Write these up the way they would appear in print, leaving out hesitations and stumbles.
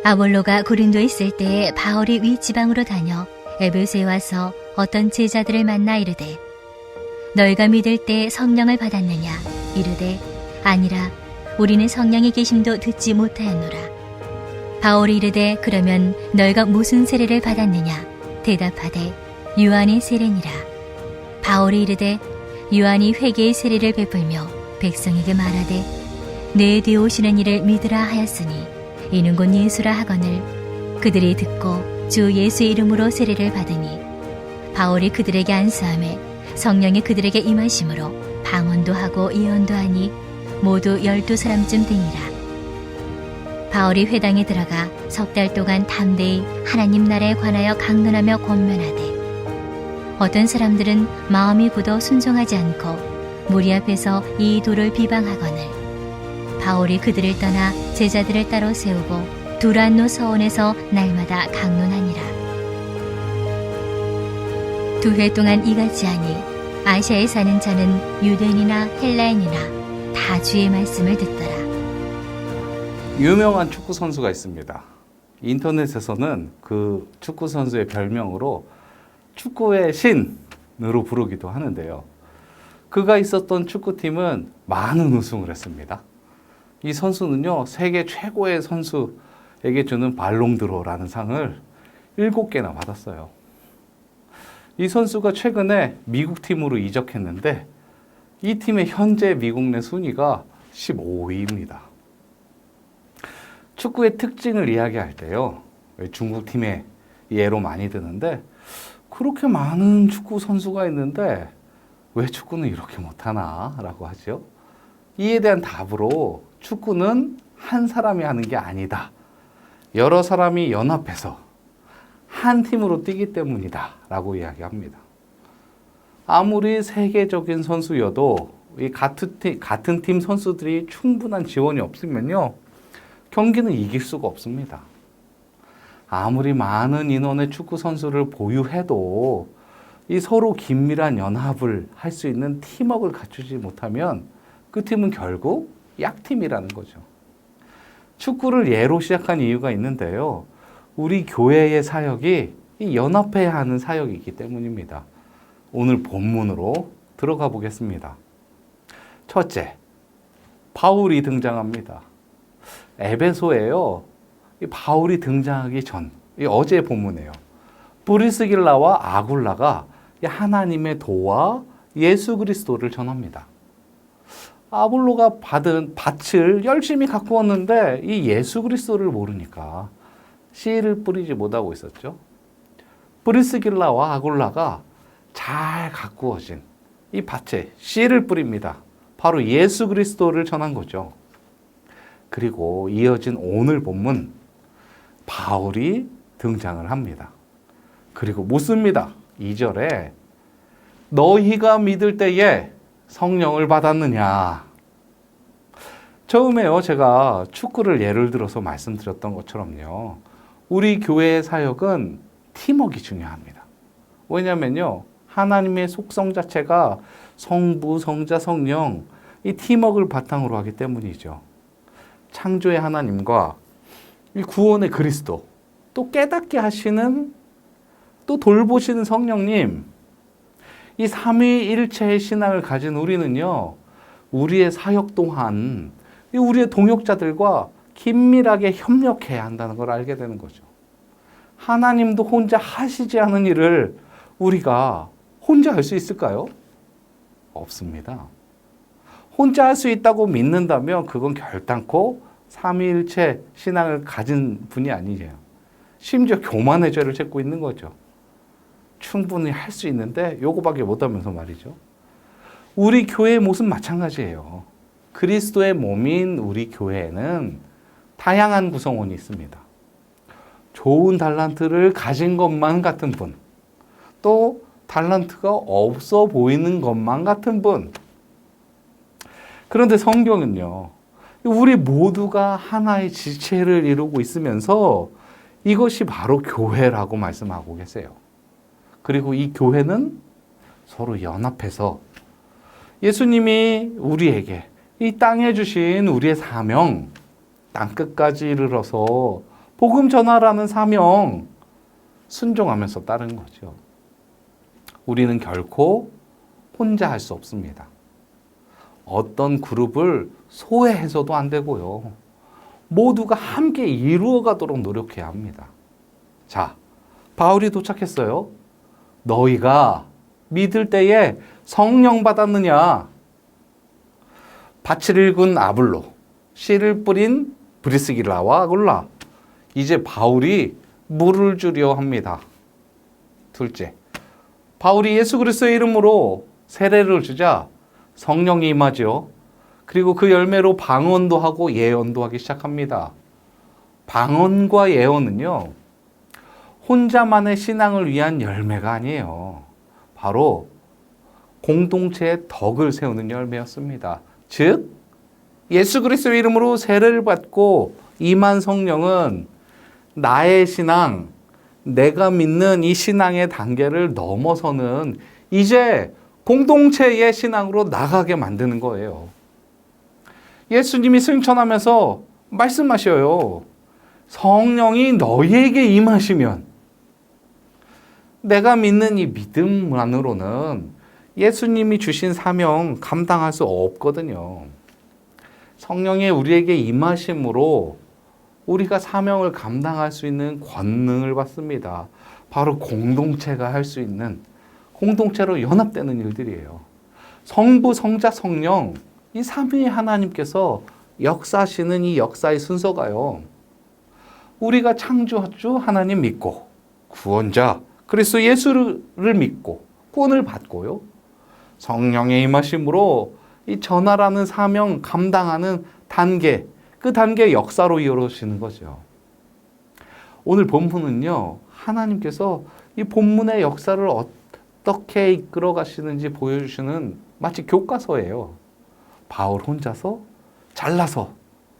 아볼로가 고린도에 있을 때 바울이 위 지방으로 다녀 에베소에 와서 어떤 제자들을 만나 이르되 너희가 믿을 때 성령을 받았느냐 이르되 아니라 우리는 성령의 계심도 듣지 못하였노라. 바울이 이르되 그러면 너희가 무슨 세례를 받았느냐 대답하되 요한의 세례니라. 바울이 이르되 요한이 회개의 세례를 베풀며 백성에게 말하되 내 뒤에 오시는 이를 믿으라 하였으니 이는 곧 예수라 하거늘 그들이 듣고 주 예수의 이름으로 세례를 받으니 바울이 그들에게 안수하매 성령이 그들에게 임하심으로 방언도 하고 예언도 하니 모두 12사람쯤 되니라. 바울이 회당에 들어가 석 달 동안 담대히 하나님 나라에 관하여 강론하며 권면하되 어떤 사람들은 마음이 굳어 순종하지 않고 무리 앞에서 이 도를 비방하거늘 바울이 그들을 떠나 제자들을 따로 세우고 두란노 서원에서 날마다 강론하니라. 2회 동안 이같이 하니 아시아에 사는 자는 유대인이나 헬라인이나 다 주의 말씀을 듣더라. 유명한 축구 선수가 있습니다. 인터넷에서는 그 축구 선수의 별명으로 축구의 신으로 부르기도 하는데요. 그가 있었던 축구팀은 많은 우승을 했습니다. 이 선수는요, 세계 최고의 선수에게 주는 발롱드로라는 상을 7개나 받았어요. 이 선수가 최근에 미국 팀으로 이적했는데 이 팀의 현재 미국 내 순위가 15위입니다. 축구의 특징을 이야기할 때요, 중국 팀의 예로 많이 드는데 그렇게 많은 축구 선수가 있는데 왜 축구는 이렇게 못하나 라고 하죠. 이에 대한 답으로 축구는 한 사람이 하는 게 아니다. 여러 사람이 연합해서 한 팀으로 뛰기 때문이다 라고 이야기합니다. 아무리 세계적인 선수여도 이 같은 팀 선수들이 충분한 지원이 없으면요, 경기는 이길 수가 없습니다. 아무리 많은 인원의 축구 선수를 보유해도 이 서로 긴밀한 연합을 할 수 있는 팀워크를 갖추지 못하면 그 팀은 결국 약팀이라는 거죠. 축구를 예로 시작한 이유가 있는데요. 우리 교회의 사역이 이 연합해야 하는 사역이기 때문입니다. 오늘 본문으로 들어가 보겠습니다. 첫째, 바울이 등장합니다. 에베소에요, 이 바울이 등장하기 전, 이 어제 본문이에요. 브리스길라와 아굴라가 하나님의 도와 예수 그리스도를 전합니다. 아볼로가 받은 밭을 열심히 가꾸었는데 이 예수 그리스도를 모르니까 씨를 뿌리지 못하고 있었죠. 브리스길라와 아굴라가 잘 가꾸어진 이 밭에 씨를 뿌립니다. 바로 예수 그리스도를 전한 거죠. 그리고 이어진 오늘 본문, 바울이 등장을 합니다. 그리고 묻습니다. 2절에 너희가 믿을 때에 성령을 받았느냐. 처음에요, 제가 축구를 예를 들어서 말씀드렸던 것처럼요, 우리 교회의 사역은 팀워크가 중요합니다. 왜냐면요, 하나님의 속성 자체가 성부, 성자, 성령, 이 팀워크를 바탕으로 하기 때문이죠. 창조의 하나님과 이 구원의 그리스도, 또 깨닫게 하시는, 또 돌보시는 성령님, 이 삼위일체의 신앙을 가진 우리는요, 우리의 사역 또한 우리의 동역자들과 긴밀하게 협력해야 한다는 걸 알게 되는 거죠. 하나님도 혼자 하시지 않은 일을 우리가 혼자 할 수 있을까요? 없습니다. 혼자 할 수 있다고 믿는다면 그건 결단코 삼위일체 신앙을 가진 분이 아니에요. 심지어 교만의 죄를 짓고 있는 거죠. 충분히 할 수 있는데 요거밖에 못하면서 말이죠. 우리 교회의 모습 마찬가지예요. 그리스도의 몸인 우리 교회에는 다양한 구성원이 있습니다. 좋은 달란트를 가진 것만 같은 분, 또 달란트가 없어 보이는 것만 같은 분. 그런데 성경은요, 우리 모두가 하나의 지체를 이루고 있으면서 이것이 바로 교회라고 말씀하고 계세요. 그리고 이 교회는 서로 연합해서 예수님이 우리에게 이 땅에 주신 우리의 사명, 땅끝까지 이르러서 복음 전하라는 사명, 순종하면서 따른 거죠. 우리는 결코 혼자 할 수 없습니다. 어떤 그룹을 소외해서도 안 되고요. 모두가 함께 이루어가도록 노력해야 합니다. 자, 바울이 도착했어요. 너희가 믿을 때에 성령 받았느냐? 밭을 일군 아블로, 씨를 뿌린 브리스길라와 아굴라. 이제 바울이 물을 주려 합니다. 둘째, 바울이 예수 그리스도의 이름으로 세례를 주자 성령이 임하죠. 그리고 그 열매로 방언도 하고 예언도 하기 시작합니다. 방언과 예언은요, 혼자만의 신앙을 위한 열매가 아니에요. 바로 공동체의 덕을 세우는 열매였습니다. 즉, 예수 그리스도의 이름으로 세례를 받고 임한 성령은 나의 신앙, 내가 믿는 이 신앙의 단계를 넘어서는 이제 공동체의 신앙으로 나가게 만드는 거예요. 예수님이 승천하면서 말씀하셔요. 성령이 너희에게 임하시면, 내가 믿는 이 믿음만으로는 예수님이 주신 사명 감당할 수 없거든요. 성령이 우리에게 임하심으로 우리가 사명을 감당할 수 있는 권능을 받습니다. 바로 공동체가 할 수 있는, 공동체로 연합되는 일들이에요. 성부, 성자, 성령, 이 삼위의 하나님께서 역사하시는 이 역사의 순서가요, 우리가 창조주 하나님 믿고 구원자 그리스도 예수를 믿고 구원을 받고요, 성령의 임하심으로 이 전하라는 사명 감당하는 단계, 그 단계의 역사로 이루어지는 거죠. 오늘 본문은요, 하나님께서 이 본문의 역사를 어떻게 이끌어 가시는지 보여주시는 마치 교과서예요. 바울 혼자서 잘나서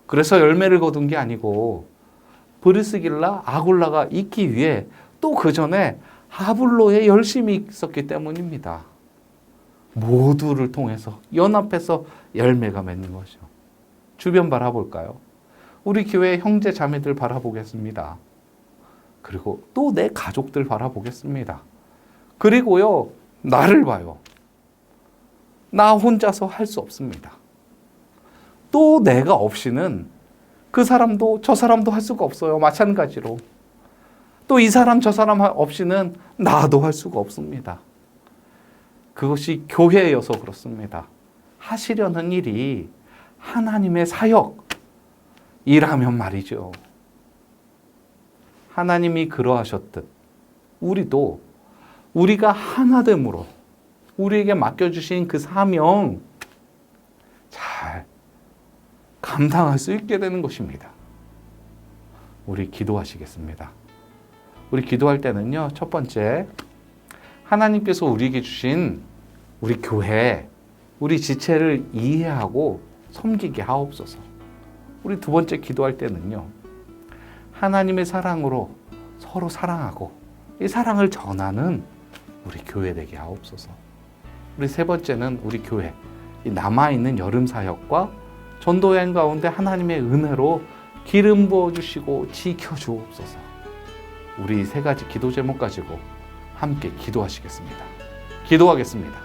그래서 열매를 거둔 게 아니고 브리스길라, 아굴라가 있기 위해 또 그 전에 아블로에 열심히 있었기 때문입니다. 모두를 통해서 연합해서 열매가 맺는 거죠. 주변 바라볼까요? 우리 교회 형제 자매들 바라보겠습니다. 그리고 또 내 가족들 바라보겠습니다. 그리고요, 나를 봐요. 나 혼자서 할 수 없습니다. 또 내가 없이는 그 사람도 저 사람도 할 수가 없어요. 마찬가지로. 또 이 사람 저 사람 없이는 나도 할 수가 없습니다. 그것이 교회여서 그렇습니다. 하시려는 일이 하나님의 사역이라면 말이죠. 하나님이 그러하셨듯 우리도 우리가 하나됨으로 우리에게 맡겨주신 그 사명 잘 감당할 수 있게 되는 것입니다. 우리 기도하시겠습니다. 우리 기도할 때는요, 첫 번째, 하나님께서 우리에게 주신 우리 교회, 우리 지체를 이해하고 섬기게 하옵소서. 우리 두 번째 기도할 때는요, 하나님의 사랑으로 서로 사랑하고 이 사랑을 전하는 우리 교회 되게 하옵소서. 우리 세 번째는 우리 교회, 이 남아있는 여름 사역과 전도여행 가운데 하나님의 은혜로 기름 부어주시고 지켜주옵소서. 우리 세 가지 기도 제목 가지고 함께 기도하시겠습니다. 기도하겠습니다.